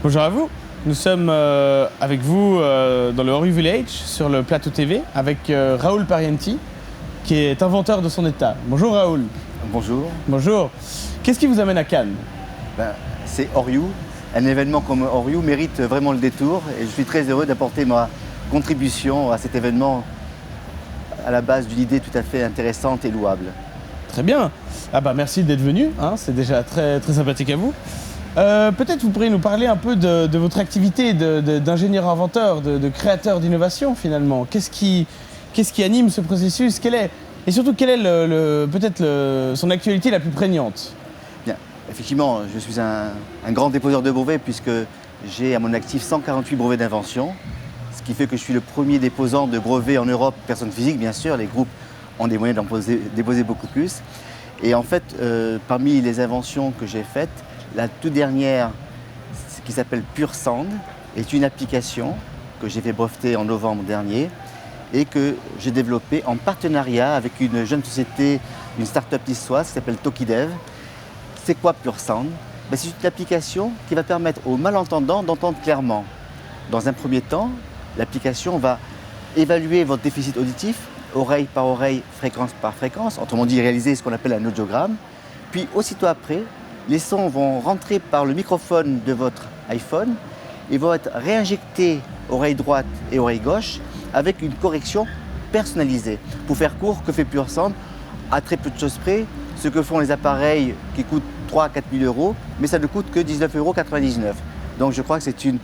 Bonjour à vous. Nous sommes avec vous dans le Oru Village, sur le plateau TV, avec Raoul Parienti, qui est inventeur de son état. Bonjour Raoul. Bonjour. Bonjour. Qu'est-ce qui vous amène à Cannes? C'est Oru. Un événement comme Oru mérite vraiment le détour et je suis très heureux d'apporter ma contribution à cet événement à la base d'une idée tout à fait intéressante et louable. Très bien. Merci d'être venu, hein, c'est déjà très sympathique à vous. Peut-être vous pourriez nous parler un peu de votre activité d'ingénieur inventeur, de créateur d'innovation finalement. Qu'est-ce qui anime ce processus? Et surtout, quelle est peut-être son actualité la plus prégnante? Bien, effectivement, je suis un grand déposeur de brevets puisque j'ai à mon actif 148 brevets d'invention, ce qui fait que je suis le premier déposant de brevets en Europe, personnes physiques bien sûr, les groupes ont des moyens d'en déposer beaucoup plus. Et en fait, parmi les inventions que j'ai faites, la toute dernière, qui s'appelle Pure Sand, est une application que j'ai fait breveter en novembre dernier et que j'ai développée en partenariat avec une jeune société, une start-up niçoise qui s'appelle Tokidev. C'est quoi Pure Sand? C'est une application qui va permettre aux malentendants d'entendre clairement. Dans un premier temps, l'application va évaluer votre déficit auditif, oreille par oreille, fréquence par fréquence, autrement dit réaliser ce qu'on appelle un audiogramme. Puis aussitôt après, les sons vont rentrer par le microphone de votre iPhone et vont être réinjectés oreille droite et oreille gauche avec une correction personnalisée. Pour faire court, que fait Pure Sand? À très peu de choses près, ce que font les appareils qui coûtent 3 à 4 000 euros, mais ça ne coûte que 19,99 euros. Donc je crois que c'est une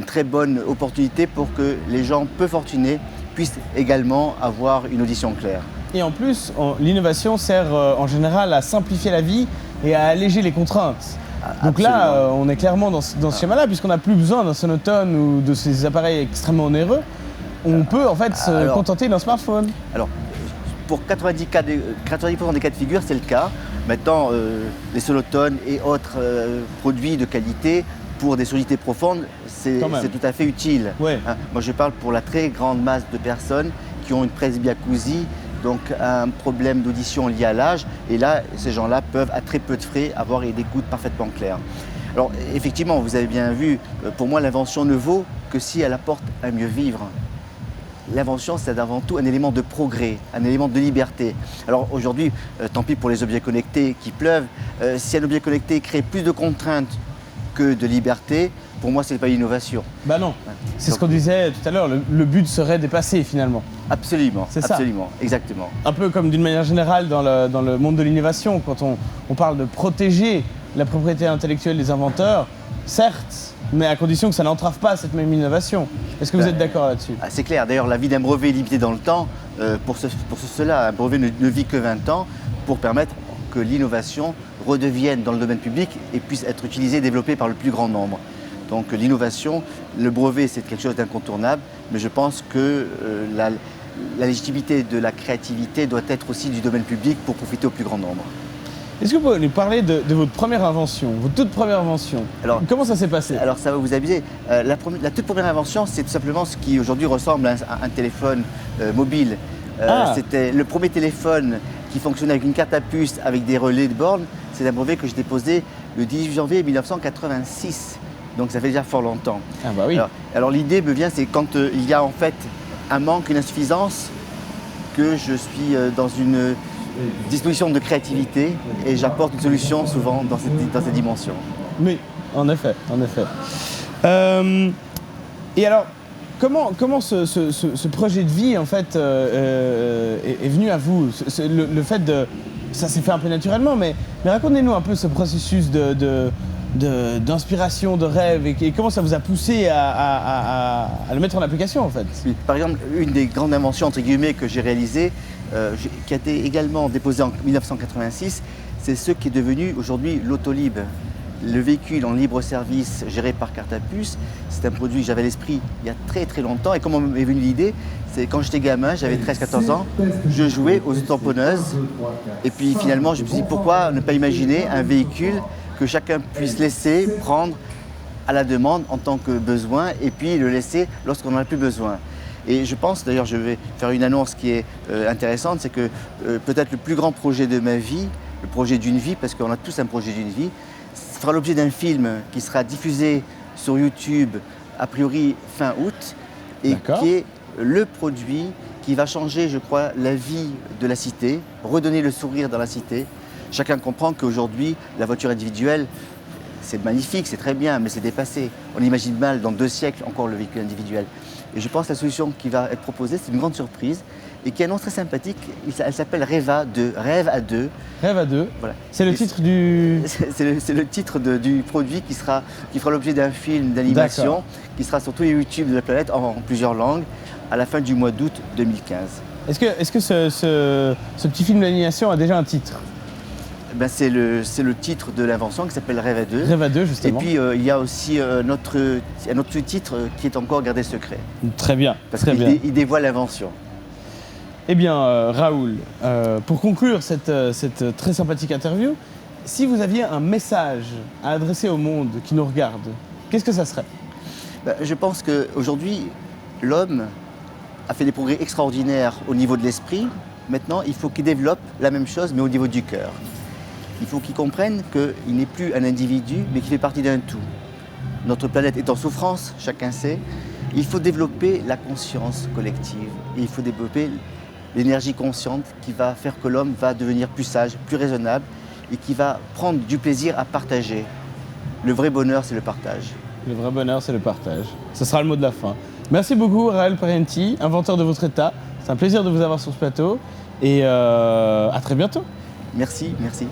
très bonne opportunité pour que les gens peu fortunés puissent également avoir une audition claire. Et en plus, l'innovation sert en général à simplifier la vie et à alléger les contraintes. Donc là, on est clairement dans ce schéma-là, puisqu'on n'a plus besoin d'un sonotone ou de ces appareils extrêmement onéreux. On peut en fait se contenter d'un smartphone. Alors, pour 90% des cas de figure, c'est le cas. Maintenant, les sonotones et autres produits de qualité pour des sonorités profondes, c'est tout à fait utile. Ouais. Moi, je parle pour la très grande masse de personnes qui ont une presbyacousie, donc un problème d'audition lié à l'âge. Et là, ces gens-là peuvent, à très peu de frais, avoir des écoutes parfaitement claires. Alors, effectivement, vous avez bien vu, pour moi, l'invention ne vaut que si elle apporte un mieux vivre. L'invention, c'est avant tout un élément de progrès, un élément de liberté. Alors aujourd'hui, tant pis pour les objets connectés qui pleuvent, si un objet connecté crée plus de contraintes que de liberté, pour moi, ce n'est pas l'innovation. Non, c'est ce qu'on disait tout à l'heure, le but serait dépassé finalement. Absolument, c'est ça. Absolument, exactement. Un peu comme d'une manière générale dans le monde de l'innovation, quand on parle de protéger la propriété intellectuelle des inventeurs, certes, mais à condition que ça n'entrave pas cette même innovation. Est-ce que vous êtes d'accord là-dessus? C'est clair, d'ailleurs la vie d'un brevet est limitée dans le temps. Pour cela, un brevet ne vit que 20 ans pour permettre que l'innovation redevienne dans le domaine public et puisse être utilisée et développée par le plus grand nombre. Donc l'innovation, le brevet, c'est quelque chose d'incontournable, mais je pense que la légitimité de la créativité doit être aussi du domaine public pour profiter au plus grand nombre. Est-ce que vous pouvez nous parler de votre première invention, votre toute première invention? Alors, comment ça s'est passé? Alors ça va vous amuser. La toute première invention, c'est tout simplement ce qui aujourd'hui ressemble à un téléphone mobile. C'était le premier téléphone qui fonctionnait avec une carte à puce avec des relais de bornes. C'est un brevet que j'ai déposé le 18 janvier 1986. Donc ça fait déjà fort longtemps. Oui. Alors l'idée me vient, c'est quand il y a en fait un manque, une insuffisance, que je suis dans une disposition de créativité et j'apporte une solution souvent dans cette dimension. Oui, en effet. Et alors, comment ce projet de vie en fait est venu à vous? Le fait de... Ça s'est fait un peu naturellement, mais racontez-nous un peu ce processus d'inspiration, de rêve, et comment ça vous a poussé à le mettre en application en fait? Par exemple, une des grandes inventions entre guillemets que j'ai réalisées, qui a été également déposée en 1986, c'est ce qui est devenu aujourd'hui l'Autolib. Le véhicule en libre service géré par carte à puce, c'est un produit que j'avais à l'esprit il y a très longtemps. Et comment m'est venue l'idée? C'est quand j'étais gamin, j'avais 13-14 ans, je jouais aux tamponneuses. Et puis finalement, je me suis dit pourquoi ne pas imaginer un véhicule que chacun puisse laisser prendre à la demande en tant que besoin et puis le laisser lorsqu'on n'en a plus besoin. Et je pense, d'ailleurs je vais faire une annonce qui est intéressante, c'est que peut-être le plus grand projet de ma vie, le projet d'une vie, parce qu'on a tous un projet d'une vie, fera l'objet d'un film qui sera diffusé sur YouTube, a priori fin août, et qui est le produit qui va changer, je crois, la vie de la cité, redonner le sourire dans la cité. Chacun comprend qu'aujourd'hui, la voiture individuelle, c'est magnifique, c'est très bien, mais c'est dépassé. On imagine mal dans 2 siècles encore le véhicule individuel. Et je pense que la solution qui va être proposée, c'est une grande surprise et qui annonce très sympathique. Elle s'appelle Reva 2, Rêve à 2. Rêve à 2, voilà. C'est le titre du... C'est le titre du produit qui fera l'objet d'un film d'animation qui sera sur tous les YouTube de la planète en plusieurs langues à la fin du mois d'août 2015. Est-ce que ce petit film d'animation a déjà un titre? Ben c'est le titre de l'invention qui s'appelle Rêve à 2. Rêve à 2, justement. Et puis il y a aussi un autre titre qui est encore gardé secret. Très bien. Parce qu'il dévoile l'invention. Eh bien, Raoul, pour conclure cette très sympathique interview, si vous aviez un message à adresser au monde qui nous regarde, qu'est-ce que ça serait? Ben, je pense qu'aujourd'hui, l'homme a fait des progrès extraordinaires au niveau de l'esprit. Maintenant, il faut qu'il développe la même chose, mais au niveau du cœur. Il faut qu'il comprenne qu'il n'est plus un individu, mais qu'il fait partie d'un tout. Notre planète est en souffrance, chacun sait. Il faut développer la conscience collective. Et il faut développer l'énergie consciente qui va faire que l'homme va devenir plus sage, plus raisonnable et qui va prendre du plaisir à partager. Le vrai bonheur, c'est le partage. Le vrai bonheur, c'est le partage. Ce sera le mot de la fin. Merci beaucoup, Raoul Parenti, inventeur de votre état. C'est un plaisir de vous avoir sur ce plateau et à très bientôt. Merci, merci.